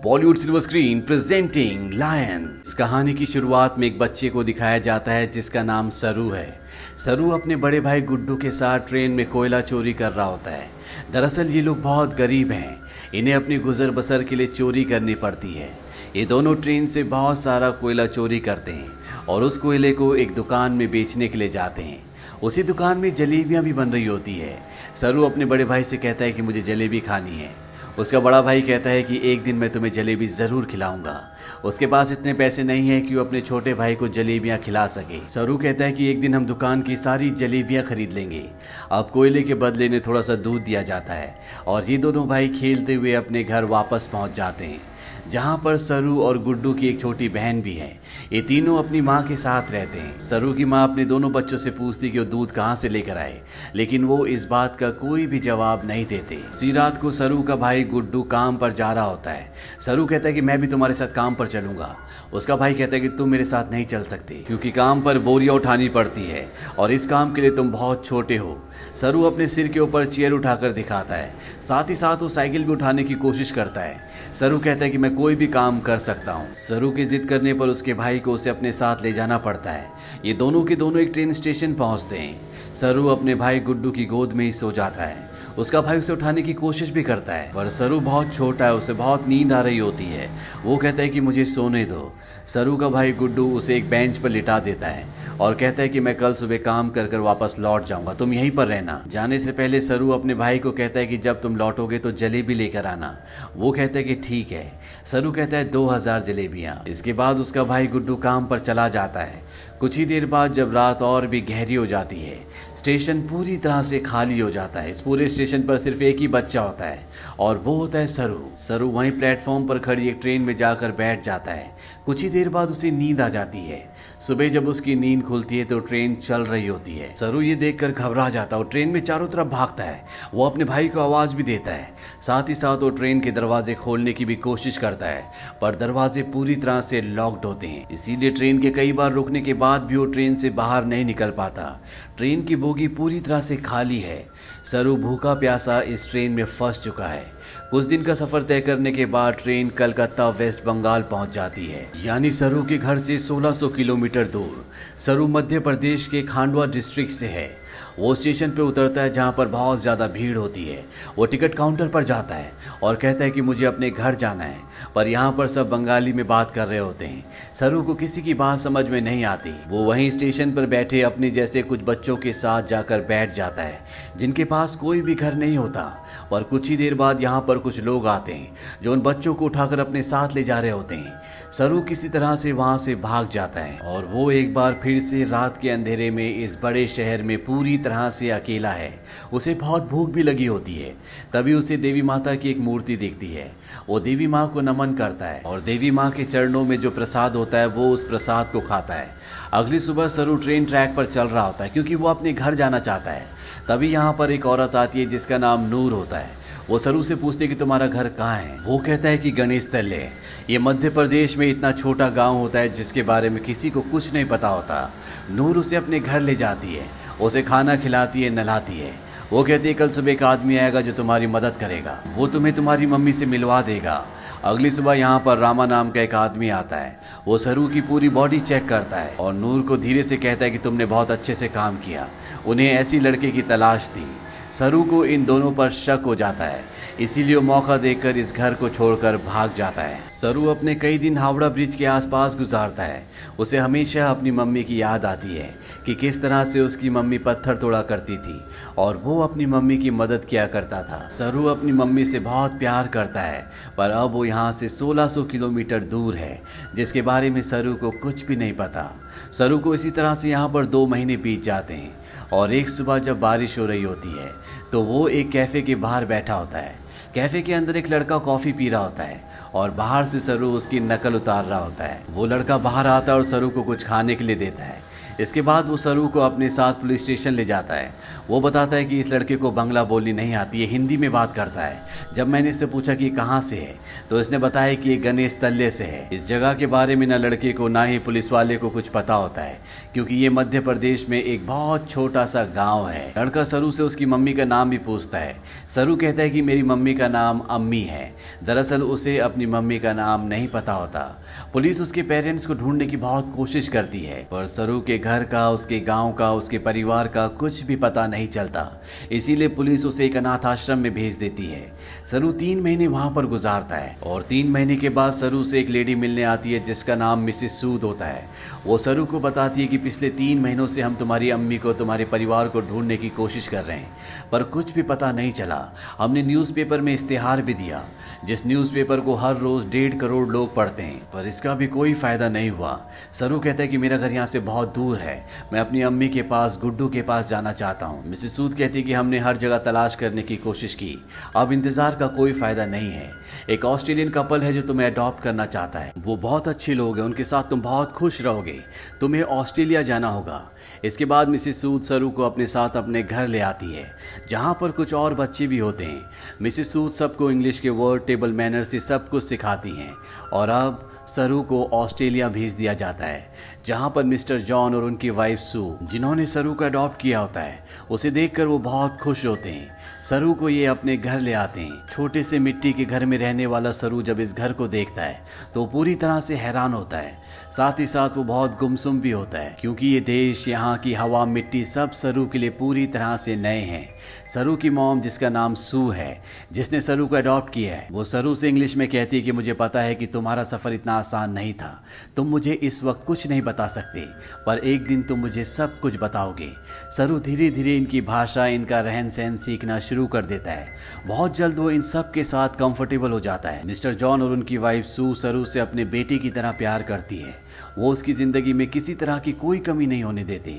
Bollywood silver screen presenting lion. इस कहानी की शुरुआत में एक बच्चे को दिखाया जाता है जिसका नाम सरू है। सरू अपने बड़े भाई गुड्डू के साथ ट्रेन में कोयला चोरी कर रहा होता है। दरअसल ये लोग बहुत गरीब हैं, इन्हें अपनी गुजर बसर के लिए चोरी करनी पड़ती है। ये दोनों ट्रेन से बहुत सारा कोयला चोरी करते हैं और उस कोयले को एक दुकान में बेचने के लिए जाते हैं। उसी दुकान में जलेबियां भी बन रही होती है। सरू अपने बड़े भाई से कहता है कि मुझे जलेबी खानी है। उसका बड़ा भाई कहता है कि एक दिन मैं तुम्हें जलेबी ज़रूर खिलाऊंगा। उसके पास इतने पैसे नहीं है कि वो अपने छोटे भाई को जलेबियां खिला सके। सरू कहता है कि एक दिन हम दुकान की सारी जलेबियां खरीद लेंगे। अब कोयले के बदले में थोड़ा सा दूध दिया जाता है और ये दोनों भाई खेलते हुए अपने घर वापस पहुंच जाते हैं, जहां पर सरू और गुड्डू की एक छोटी बहन भी है। ये तीनों अपनी माँ के साथ रहते हैं। सरू की माँ अपने दोनों बच्चों से पूछती कि वो दूध कहाँ से लेकर आए, लेकिन वो इस बात का कोई भी जवाब नहीं देते। उसी रात को सरू का भाई गुड्डू काम पर जा रहा होता है। सरू कहता है कि मैं भी तुम्हारे साथ काम पर चलूंगा। उसका भाई कहता है कि तुम मेरे साथ नहीं चल सकते क्योंकि काम पर बोरियां उठानी पड़ती है और इस काम के लिए तुम बहुत छोटे हो। सरू अपने सिर के ऊपर चेयर उठाकर दिखाता है, साथ ही साथ वो साइकिल भी उठाने की कोशिश करता है। सरू कहता है कि मैं कोई भी काम कर सकता हूँ। सरू की जिद करने पर उसके भाई को उसे अपने साथ ले जाना पड़ता है। ये दोनों के दोनों एक ट्रेन स्टेशन पहुँचते हैं। सरू अपने भाई गुड्डू की गोद में ही सो जाता है। उसका भाई उसे उठाने की कोशिश भी करता है पर सरू बहुत छोटा है, उसे बहुत नींद आ रही होती है। वो कहता है कि मुझे सोने दो। सरू का भाई गुड्डू उसे एक बेंच पर लिटा देता है और कहता है कि मैं कल सुबह काम कर कर वापस लौट जाऊंगा, तुम यहीं पर रहना। जाने से पहले सरू अपने भाई को कहता है कि जब तुम लौटोगे तो जलेबी लेकर आना। वो कहता है कि ठीक है। सरू कहता है 2000 जलेबियां। इसके बाद उसका भाई गुड्डू काम पर चला जाता है। कुछ ही देर बाद जब रात और भी गहरी हो जाती है, स्टेशन पूरी तरह से खाली हो जाता है। इस पूरे स्टेशन पर सिर्फ एक ही बच्चा होता है और वो होता है सरू। सरू वहीं प्लेटफॉर्म पर खड़ी एक ट्रेन में जाकर बैठ जाता है। कुछ ही देर बाद उसे नींद आ जाती है। सुबह जब उसकी नींद खुलती है तो ट्रेन चल रही होती है। सरू ये देखकर घबरा जाता है और ट्रेन में चारों तरफ भागता है। वो अपने भाई को आवाज भी देता है। साथ ही साथ वो ट्रेन के दरवाजे खोलने की भी कोशिश करता है पर दरवाजे पूरी तरह से लॉक्ड होते हैं। इसीलिए ट्रेन के कई बार रुकने के बाद भी वो ट्रेन से बाहर नहीं निकल पाता। ट्रेन की बोगी पूरी तरह से खाली है। सरू भूखा प्यासा इस ट्रेन में फंस चुका है। कुछ दिन का सफर तय करने के बाद ट्रेन कलकत्ता वेस्ट बंगाल पहुंच जाती है, यानी सरू के घर से 1600 किलोमीटर दूर। सरू मध्य प्रदेश के खांडवा डिस्ट्रिक्ट से है। वो स्टेशन पे उतरता है जहाँ पर बहुत ज़्यादा भीड़ होती है। वो टिकट काउंटर पर जाता है और कहता है कि मुझे अपने घर जाना है, पर यहाँ पर सब बंगाली में बात कर रहे होते हैं। सरू को किसी की बात समझ में नहीं आती। वो वहीं स्टेशन पर बैठे अपने जैसे कुछ बच्चों के साथ जाकर बैठ जाता है जिनके पास कोई भी घर नहीं होता। पर कुछ ही देर बाद यहाँ पर कुछ लोग आते हैं जो उन बच्चों को उठाकर अपने साथ ले जा रहे होते हैं। सरू किसी तरह से वहाँ से भाग जाता है और वो एक बार फिर से रात के अंधेरे में इस बड़े शहर में पूरी तरह से अकेला है। उसे बहुत भूख भी लगी होती है। तभी उसे देवी माता की एक मूर्ति दिखती है। वो देवी माँ को नमन करता है और देवी माँ के चरणों में जो प्रसाद होता है वो उस प्रसाद को खाता है। अगली सुबह सरू ट्रेन ट्रैक पर चल रहा होता है क्योंकि वो अपने घर जाना चाहता है। तभी यहाँ पर एक औरत आती है जिसका नाम नूर होता है। वो सरू से पूछते कि तुम्हारा घर कहाँ है। वो कहता है कि गणेश तल्ले। ये मध्य प्रदेश में इतना छोटा गांव होता है जिसके बारे में किसी को कुछ नहीं पता होता। नूर उसे अपने घर ले जाती है, उसे खाना खिलाती है, नहलाती है। वो कहती है कल सुबह एक आदमी आएगा जो तुम्हारी मदद करेगा, वो तुम्हें तुम्हारी मम्मी से मिलवा देगा। अगली सुबह यहाँ पर रामा नाम का एक आदमी आता है। वो सरू की पूरी बॉडी चेक करता है और नूर को धीरे से कहता है कि तुमने बहुत अच्छे से काम किया। उन्हें ऐसी लड़के की तलाश थी। सरू को इन दोनों पर शक हो जाता है, इसीलिए वो मौका देखकर इस घर को छोड़कर भाग जाता है। सरू अपने कई दिन हावड़ा ब्रिज के आसपास गुजारता है। उसे हमेशा अपनी मम्मी की याद आती है कि किस तरह से उसकी मम्मी पत्थर तोड़ा करती थी और वो अपनी मम्मी की मदद किया करता था। सरू अपनी मम्मी से बहुत प्यार करता है पर अब वो यहाँ से 1600 किलोमीटर दूर है जिसके बारे में सरू को कुछ भी नहीं पता। सरू को इसी तरह से यहाँ पर 2 महीने बीत जाते हैं और एक सुबह जब बारिश हो रही होती है तो वो एक कैफ़े के बाहर बैठा होता है। कैफ़े के अंदर एक लड़का कॉफ़ी पी रहा होता है और बाहर से सरू उसकी नकल उतार रहा होता है। वो लड़का बाहर आता है और सरू को कुछ खाने के लिए देता है। इसके बाद वो सरू को अपने साथ पुलिस स्टेशन ले जाता है। वो बताता है कि इस लड़के को बंगला बोलनी नहीं आती है, हिंदी में बात करता है। जब मैंने इससे पूछा कि कहाँ से है तो इसने बताया कि ये गणेश तल्ले से है। इस जगह के बारे में ना लड़के को ना ही पुलिस वाले को कुछ पता होता है, क्योंकि ये मध्य प्रदेश में एक बहुत छोटा सा गाँव है। लड़का सरू से उसकी मम्मी का नाम भी पूछता है। सरू कहता है कि मेरी मम्मी का नाम अम्मी है। दरअसल उसे अपनी मम्मी का नाम नहीं पता होता। पुलिस उसके पेरेंट्स को ढूंढने की बहुत कोशिश करती है, पर सरू के घर का, उसके गांव का, उसके परिवार का कुछ भी पता नहीं चलता। इसीलिए पुलिस उसे एक अनाथ आश्रम में भेज देती है। सरू 3 महीने वहां पर गुजारता है और 3 महीने के बाद सरू से एक लेडी मिलने आती है जिसका नाम मिसेस सूद होता है। वो सरू को बताती है कि पिछले 3 महीनों से हम तुम्हारी अम्मी को, तुम्हारे परिवार को ढूंढने की कोशिश कर रहे हैं, पर कुछ भी पता नहीं चला। हमने न्यूज़पेपर में इश्तेहार भी दिया, जिस न्यूज़पेपर को हर रोज 1.5 करोड़ लोग पढ़ते हैं, पर इसका भी कोई फायदा नहीं हुआ। सरू कहता है कि मेरा घर यहाँ से बहुत दूर है, मैं अपनी अम्मी के पास, गुड्डू के पास जाना चाहता हूँ। मिसेस सूद कहती है कि हमने हर जगह तलाश करने की कोशिश की, अब इंतजार का कोई फायदा नहीं है। एक ऑस्ट्रेलियन कपल है जो तुम्हें अडॉप्ट करना चाहता है, वो बहुत अच्छे लोग हैं, उनके साथ तुम बहुत खुश रहोगे, तुम्हें ऑस्ट्रेलिया जाना होगा। इसके बाद मिसेस सूद सरू को अपने साथ अपने घर ले आती है, जहाँ पर कुछ और बच्चे भी होते हैं। मिसेस सूद सबको इंग्लिश के वर्ड, टेबल मैनर से सब कुछ सिखाती हैं और अब सरू को ऑस्ट्रेलिया भेज दिया जाता है, जहां पर मिस्टर जॉन और उनकी वाइफ सू, जिन्होंने सरू को अडॉप्ट किया होता है, उसे देखकर वो बहुत खुश होते हैं। सरू को ये अपने घर ले आते हैं। छोटे से मिट्टी के घर में रहने वाला सरू जब इस घर को देखता है तो पूरी तरह से हैरान होता है। साथ ही साथ वो बहुत गुमसुम भी होता है, क्योंकि ये देश, यहाँ की हवा, मिट्टी सब सरू के लिए पूरी तरह से नए हैं। सरू की मॉम, जिसका नाम सू है, जिसने सरू को अडॉप्ट किया है, वो सरू से इंग्लिश में कहती है कि मुझे पता है कि तुम्हारा सफ़र इतना आसान नहीं था, तुम मुझे इस वक्त कुछ नहीं बता सकते, पर एक दिन तुम मुझे सब कुछ बताओगे। सरू धीरे धीरे इनकी भाषा, इनका रहन सहन सीखना शुरू कर देता है। बहुत जल्द वो इन सब के साथ कंफर्टेबल हो जाता है। मिस्टर जॉन और उनकी वाइफ सू सरू से अपने बेटे की तरह प्यार करती है। वो उसकी ज़िंदगी में किसी तरह की कोई कमी नहीं होने देते।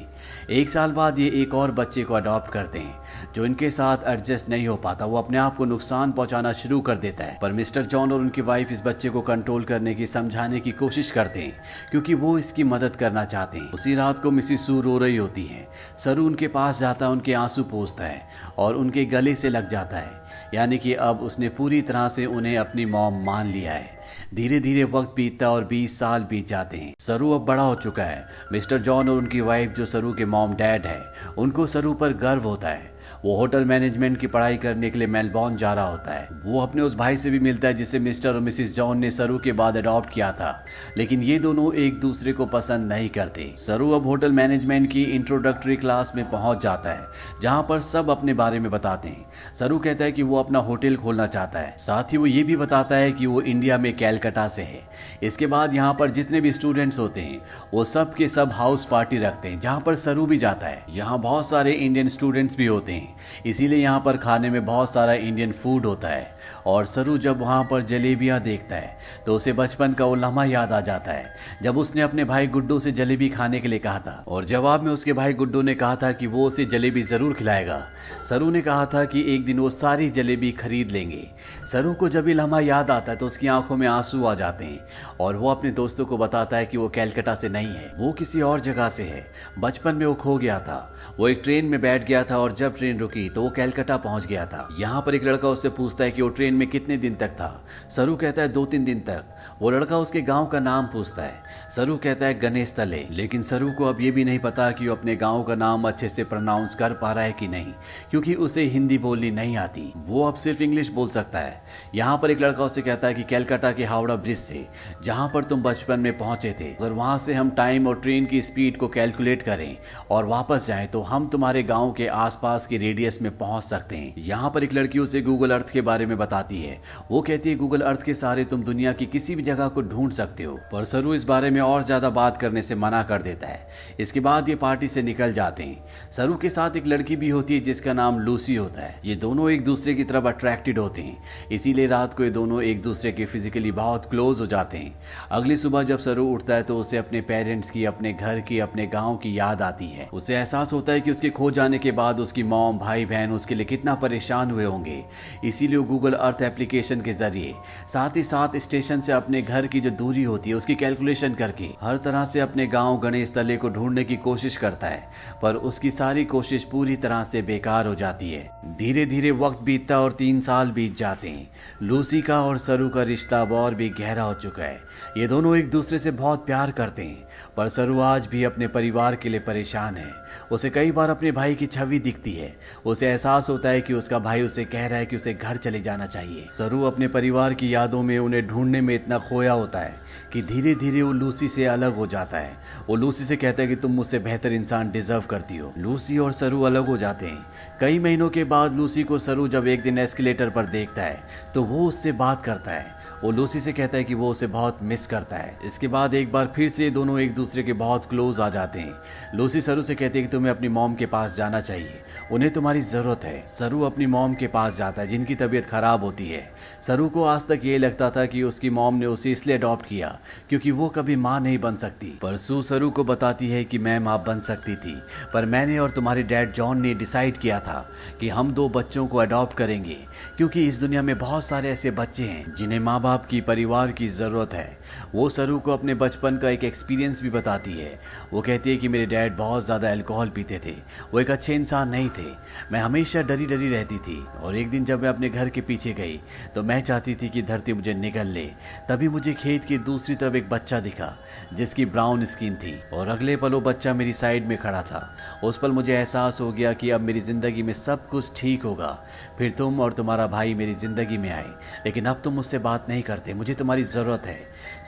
1 साल बाद ये एक और बच्चे को अडॉप्ट करते हैं, जो इनके साथ एडजस्ट नहीं हो पाता। वो अपने आप को नुकसान पहुंचाना शुरू कर देता है, पर मिस्टर जॉन और उनकी वाइफ इस बच्चे को कंट्रोल करने की, समझाने की कोशिश करते हैं, क्योंकि वो इसकी मदद करना चाहते हैं। उसी रात को मिसेस सू रो रही होती है। सरू उनके पास जाता है, उनके आंसू पोंछता है और उनके गले से लग जाता है, यानी कि अब उसने पूरी तरह से उन्हें अपनी मॉम मान लिया है। धीरे धीरे वक्त बीतता और 20 साल बीत जाते हैं। सरू अब बड़ा हो चुका है। मिस्टर जॉन और उनकी वाइफ, जो सरू के मॉम डैड है, उनको सरू पर गर्व होता है। वो होटल मैनेजमेंट की पढ़ाई करने के लिए मेलबॉर्न जा रहा होता है। वो अपने उस भाई से भी मिलता है जिसे मिस्टर और मिसेस जॉन ने सरू के बाद अडॉप्ट किया था, लेकिन ये दोनों एक दूसरे को पसंद नहीं करते। सरू अब होटल मैनेजमेंट की इंट्रोडक्टरी क्लास में पहुंच जाता है, जहां पर सब अपने बारे में बताते हैं। सरू कहता है कि वो अपना होटल खोलना चाहता है, साथ ही वो ये भी बताता है कि वो इंडिया में कैलकाटा से है। इसके बाद यहाँ पर जितने भी स्टूडेंट्स होते हैं वो सब के सब हाउस पार्टी रखते हैं, जहाँ पर सरू भी जाता है। यहाँ बहुत सारे इंडियन स्टूडेंट्स भी होते हैं, इसीलिए यहाँ पर खाने में बहुत सारा इंडियन फूड होता है। और सरू जब वहाँ पर जलेबियाँ देखता है तो उसे बचपन का वो लम्हा याद आ जाता है, जब उसने अपने भाई गुड्डू से जलेबी खाने के लिए कहा था और जवाब में उसके भाई गुड्डू ने कहा था कि वो उसे जलेबी जरूर खिलाएगा। सरू ने कहा था कि एक दिन वो सारी जलेबी खरीद लेंगे। सरू को जब ये लम्हा याद आता है तो उसकी आंखों में आंसू आ जाते हैं और वो अपने दोस्तों को बताता है कि वो कैलकाटा से नहीं है, वो किसी और जगह से है। बचपन में वो खो गया था, वो एक ट्रेन में बैठ गया था और जब ट्रेन रुकी तो वो कैलकाटा पहुंच गया था। यहाँ पर एक लड़का उससे पूछता है कि वो ट्रेन में कितने दिन तक था। सरू कहता है 2-3 दिन तक। वो लड़का उसके गांव का नाम पूछता है। सरू कहता है गणेश तले, लेकिन सरू को अब ये भी नहीं पता कि वो अपने गांव का नाम अच्छे से प्रोनाउंस कर पा रहा है कि नहीं, क्योंकि उसे हिंदी बोलनी नहीं आती, वो अब सिर्फ इंग्लिश बोल सकता है। यहाँ पर एक लड़का उससे कहता है कि कैलकाटा के हावड़ा ब्रिज से, जहाँ पर तुम बचपन में पहुंचे थे, अगर वहां से हम टाइम और ट्रेन की स्पीड को कैलकुलेट करें और वापस जाएं तो हम तुम्हारे गांव के आसपास के रेडियस में पहुंच सकते हैं। यहाँ पर एक लड़की उसे गूगल अर्थ के बारे में बताती है। वो कहती है गूगल अर्थ के सहारे तुम दुनिया की किसी भी जगह को ढूंढ सकते हो, पर सरू इस बारे में और ज्यादा बात करने से मना कर देता है। इसके बाद ये पार्टी से निकल जाते हैं। सरू के साथ एक लड़की भी होती है जिसका नाम लूसी होता है। ये दोनों एक दूसरे की तरफ अट्रैक्टेड होते हैं, इसीलिए रात को ये दोनों एक दूसरे के फिजिकली बहुत क्लोज हो जाते हैं। अगली सुबह जब सरू उठता है तो उसे अपने पेरेंट्स की, अपने घर की, अपने गाँव की याद आती है। उसे एहसास होता है कि उसके खो जाने के बाद उसकी मॉम, भाई बहन उसके लिए कितना परेशान हुए होंगे। इसीलिए वो गूगल अर्थ एप्लीकेशन के जरिए साथ ही साथ स्टेशन से अपने घर की जो दूरी होती है उसकी कैलकुलेशन करके हर तरह से अपने गांव गणेश तले को ढूंढने की कोशिश करता है, पर उसकी सारी कोशिश पूरी तरह से बेकार हो जाती है। धीरे धीरे वक्त बीतता और 3 साल बीत जाते हैं। लूसी का और सरू का रिश्ता अब और भी गहरा हो चुका है। ये दोनों एक दूसरे से बहुत प्यार करते हैं, पर सरू आज भी अपने परिवार के लिए परेशान है। उसे कई बार अपने भाई की छवि दिखती है। उसे एहसास होता है कि उसका भाई उसे कह रहा है कि उसे घर चले जाना चाहिए। सरू अपने परिवार की यादों में उन्हें ढूंढने में इतना खोया होता है कि धीरे धीरे वो लूसी से अलग हो जाता है। वो लूसी से कहता है कि तुम मुझसे बेहतर इंसान डिजर्व करती हो। लूसी और सरू अलग हो जाते हैं। कई महीनों के बाद लूसी को सरू जब एक दिन एस्केलेटर पर देखता है तो वो उससे बात करता है। वो लूसी से कहता है कि वो उसे बहुत मिस करता है। इसके बाद एक बार फिर से दोनों एक दूसरे के बहुत क्लोज आ जाते हैं। लूसी सरू से कहती है कि तुम्हें अपनी मॉम के पास जाना चाहिए, उन्हें तुम्हारी जरूरत है। सरू अपनी मॉम के पास जाता है जिनकी तबीयत खराब होती है। सरू को आज तक ये लगता था कि उसकी मॉम ने उसे इसलिए अडॉप्ट किया क्योंकि वो कभी माँ नहीं बन सकती, पर सू सरू को बताती है कि मैं माँ बन सकती थी, पर मैंने और तुम्हारे डैड जॉन ने डिसाइड किया था कि हम 2 बच्चों को अडॉप्ट करेंगे, क्योंकि इस दुनिया में बहुत सारे ऐसे बच्चे हैं जिन्हें माँ बाप की, परिवार की जरूरत है। वो सरू को अपने बचपन का एक एक्सपीरियंस भी बताती है। वो कहती है कि मेरे डैड बहुत ज्यादा अल्कोहल पीते थे, वो एक अच्छे इंसान नहीं थे। मैं हमेशा डरी डरी रहती थी और एक दिन जब मैं अपने घर के पीछे गई तो मैं चाहती थी कि धरती मुझे निगल ले। तभी मुझे खेत की दूसरी तरफ एक बच्चा दिखा जिसकी ब्राउन स्किन थी और अगले पल वो बच्चा मेरी साइड में खड़ा था। उस पल मुझे एहसास हो गया कि अब मेरी जिंदगी में सब कुछ ठीक होगा। फिर तुम और तुम्हारा भाई मेरी जिंदगी में आए, लेकिन अब तुम मुझसे बात नहीं करते, मुझे तुम्हारी जरूरत है।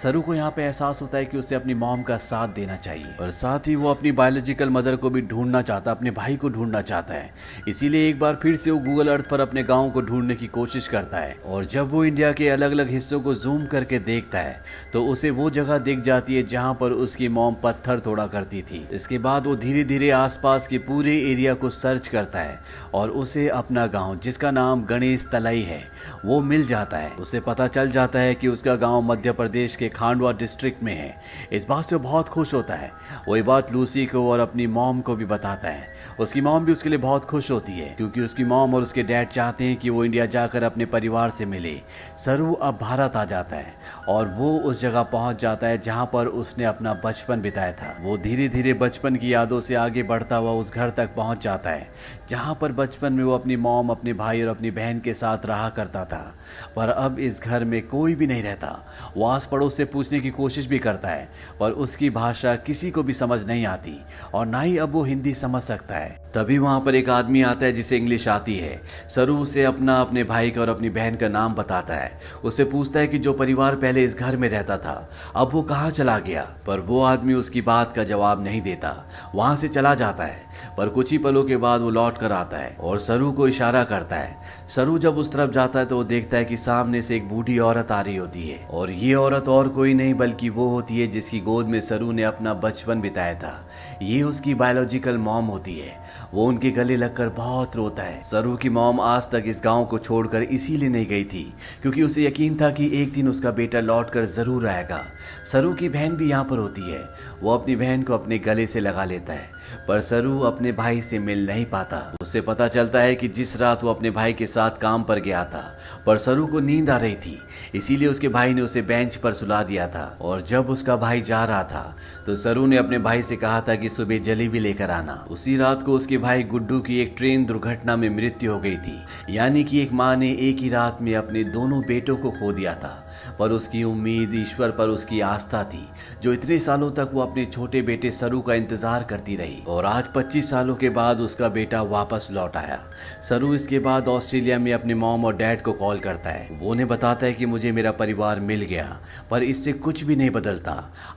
सरू को यहाँ पे एहसास होता है कि उसे अपनी मॉम का साथ देना चाहिए और साथ ही वो अपनी बायोलॉजिकल मदर को भी ढूंढना चाहता, अपने भाई को ढूंढना चाहता है। इसीलिए एक बार फिर से वो गूगल अर्थ पर अपने गांव को ढूंढने की कोशिश करता है और जब वो इंडिया के अलग अलग हिस्सों को जूम करके देखता है तो उसे वो जगह दिख जाती है जहाँ पर उसकी मॉम पत्थर तोड़ा करती थी। इसके बाद वो धीरे धीरे आसपास के पूरे एरिया को सर्च करता है और उसे अपना गाँव, जिसका नाम गणेश तलाई है, वो मिल जाता है। उसे पता चल जाता है कि उसका गांव मध्य प्रदेश के खांडवा डिस्ट्रिक्ट में है। इस बात से बहुत खुश होता है। वो ये बात लूसी को और अपनी मॉम को भी बताता है। उसकी मॉम भी उसके लिए बहुत खुश होती है क्योंकि उसकी मॉम और उसके डैड चाहते हैं कि वो इंडिया जाकर अपने परिवार से मिले। सरू अब भारत आ जाता है और वो उस जगह पहुंच जाता है जहां पर उसने अपना बचपन बिताया था। वो धीरे धीरे बचपन की यादों से आगे बढ़ता हुआ उस घर तक पहुंच जाता है जहां पर बचपन में वो अपनी मॉम, अपने भाई और अपनी बहन के साथ रहा करता था। पर अब इस घर में कोई भी नहीं रहता। वो आस पड़ोस से पूछने की कोशिश भी करता है पर उसकी भाषा किसी को भी समझ नहीं आती और ना ही अब वो हिंदी समझ सकता है। तभी वहां पर एक आदमी आता है जिसे इंग्लिश आती है। सरू उसे अपने भाई का और अपनी बहन का नाम बताता है। उससे पूछता है कि जो परिवार पहले इस घर में रहता था अब वो कहाँ चला गया, पर वो आदमी उसकी बात का जवाब नहीं देता, वहां से चला जाता है। पर कुछ ही पलों के बाद वो लौट कर आता है और सरू को इशारा करता है। सरू जब उस तरफ जाता है तो वो देखता है कि सामने से एक बूढ़ी औरत आ रही होती है और ये औरत और कोई नहीं बल्कि वो होती है जिसकी गोद में सरू ने अपना बचपन बिताया था। ये उसकी बायोलॉजिकल मॉम होती है। वो उनके गले लगकर बहुत रोता है। सरू की मॉम आज तक इस गांव को छोड़कर इसीलिए नहीं गई थी क्योंकि उसे यकीन था कि एक दिन उसका बेटा लौटकर जरूर आएगा। सरू की बहन भी यहाँ पर होती है। वो अपनी बहन को अपने गले से लगा लेता है पर सरू अपने भाई से मिल नहीं पाता। उससे पता चलता है कि जिस रात वो अपने भाई के साथ काम पर गया था पर सरू को नींद आ रही थी, इसीलिए उसके भाई ने उसे बेंच पर सुला दिया था। और जब उसका भाई जा रहा था तो सरू ने अपने भाई से कहा था कि सुबह जलेबी लेकर आना। उसी रात को उसके भाई गुड्डू की एक ट्रेन दुर्घटना में मृत्यु हो गई थी, यानी कि एक माँ ने एक ही रात में अपने दोनों बेटों को खो दिया था। पर उसकी उम्मीद, ईश्वर पर उसकी आस्था थी जो इतने सालों तक वो अपने छोटे बेटे सरू का इंतजार करती रही और आज 25 सालों के बाद उसका बेटा वापस लौट आया। सरू इसके बाद ऑस्ट्रेलिया में अपने मॉम और डैड को कॉल करता है। वो उन्हें बताता है कि मुझे मेरा परिवार मिल गया पर इससे कुछ भी नहीं बदलता।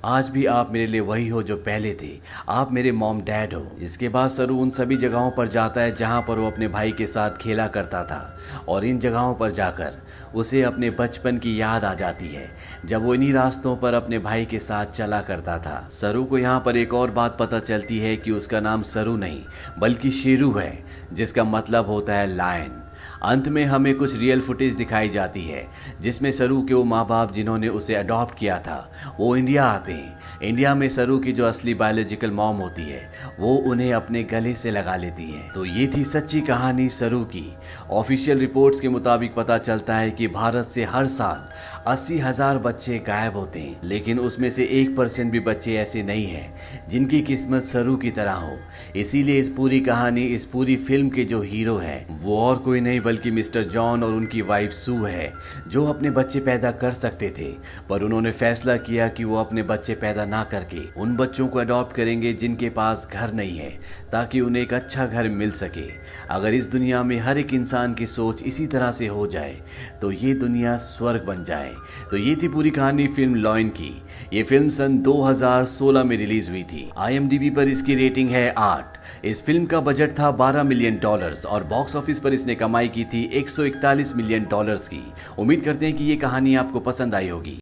आज भी आप मेरे लिए वही हो जो पहले थे, आप मेरे मॉम डैड हो। इसके बाद सरू उन सभी जगहों पर जाता है जहां पर वो अपने भाई के साथ खेला करता था और इन जगहों पर जाकर उसे अपने बचपन की याद आ जाती है जब वो इन्हीं रास्तों पर अपने भाई के साथ चला करता था। सरू को यहाँ पर एक और बात पता चलती है कि उसका नाम सरू नहीं बल्कि शेरू है, जिसका मतलब होता है लायन। अंत में हमें कुछ रियल फुटेज दिखाई जाती है जिसमें सरू के वो माँ बाप जिन्होंने उसे अडॉप्ट किया था वो इंडिया आते हैं। इंडिया में सरू की जो असली बायोलॉजिकल मॉम होती है वो उन्हें अपने गले से लगा लेती है। तो ये थी सच्ची कहानी सरू की। ऑफिशियल रिपोर्ट्स के मुताबिक पता चलता है कि भारत से हर साल 80,000 बच्चे गायब होते हैं, लेकिन उसमें से 1% भी बच्चे ऐसे नहीं हैं जिनकी किस्मत सरू की तरह हो। इसीलिए इस पूरी कहानी, इस पूरी फिल्म के जो हीरो हैं वो और कोई नहीं बल्कि मिस्टर जॉन और उनकी वाइफ सू है, जो अपने बच्चे पैदा कर सकते थे पर उन्होंने फैसला किया कि वो अपने बच्चे पैदा ना करके उन बच्चों को अडॉप्ट करेंगे जिनके पास घर नहीं है, ताकि उन्हें एक अच्छा घर मिल सके। अगर इस दुनिया में हर एक इंसान की सोच इसी तरह से हो जाए तो ये दुनिया स्वर्ग बन जाए। तो ये थी पूरी कहानी फिल्म लॉयन की। ये फिल्म सन 2016 में रिलीज हुई थी। IMDb पर इसकी रेटिंग है 8। इस फिल्म का बजट था $12 मिलियन और बॉक्स ऑफिस पर इसने कमाई की थी $141 मिलियन की। उम्मीद करते हैं कि ये कहानी आपको पसंद आई होगी।